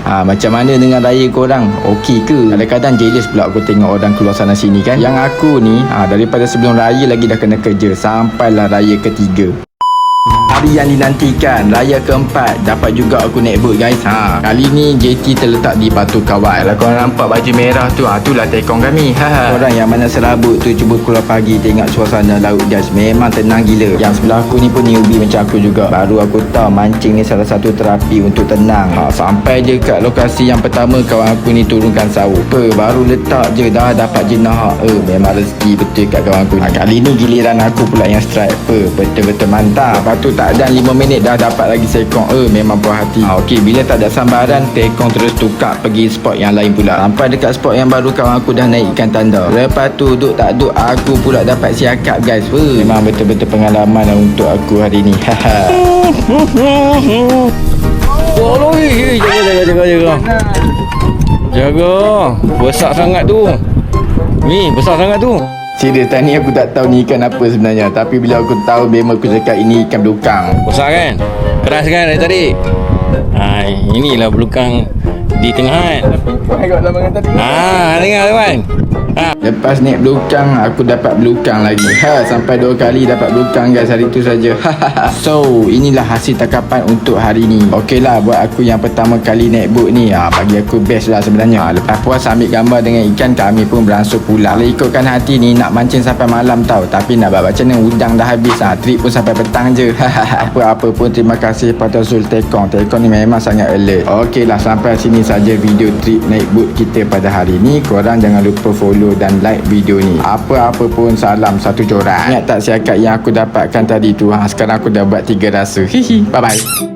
Macam mana dengan raya korang? Okey ke? Kadang-kadang jealous pula aku tengok orang keluar sana sini kan. Yang aku ni daripada sebelum raya lagi dah kena kerja sampailah raya ketiga. Hari yang dinantikan, raya keempat, dapat juga aku naik boat guys. Kali ni JT terletak di Batu Kawat. Kalau korang nampak baju merah tu, itulah tekong kami. Korang yang mana serabut tu cuba keluar pagi tengok suasana laut guys. Memang tenang gila. Yang sebelah aku ni pun newbie macam aku juga. Baru aku tahu mancing ni salah satu terapi untuk tenang. Sampai je kat lokasi yang pertama, kawan aku ni turunkan sawuk. Baru letak je dah dapat jenah. Memang rezeki betul kat kawan aku ni. Kali ni giliran aku pula yang strike. Betul-betul mantap. Lepas tu tak dan 5 minit dah dapat lagi sekong. Memang puas hati. Okey, bila tak ada sambaran, tekong terus tukar pergi spot yang lain pula. Sampai dekat spot yang baru, kawan aku dah naik ikan tanda. Lepas tu duk tak duk, aku pula dapat siakap guys. Memang betul-betul pengalaman untuk aku hari ni. Tolong jaga. Besar sangat tu. Ni besar sangat tu. Serius, tadi aku tak tahu ni ikan apa sebenarnya. Tapi bila aku tahu, memang aku cakap ini ikan belukang. Besar kan? Keras kan dari tadi? Inilah belukang di tengah kan? Tengok lamangan tadi. Dengar tuan. Lepas naik belukang, aku dapat belukang lagi. Sampai 2 kali dapat belukang guys hari tu saja. So, inilah hasil tangkapan untuk hari ni. Okey lah, buat aku yang pertama kali naik boat ni, bagi aku best lah sebenarnya. Lepas puas ambil gambar dengan ikan, kami pun beransur pulang. Kalau ikutkan hati ni, nak mancing sampai malam tau. Tapi nak buat macam mana, udang dah habis. Trip pun sampai petang je. Apa-apa pun terima kasih pada Zul Tekong. Tekong ni memang sangat alert. Okey lah, sampai sini saja video trip naik boat kita pada hari ni. Korang jangan lupa follow dan like video ni. Apa-apa pun salam satu corak. Ingat tak siakat yang aku dapatkan tadi tu? Sekarang aku dah buat 3 rasa. Bye bye.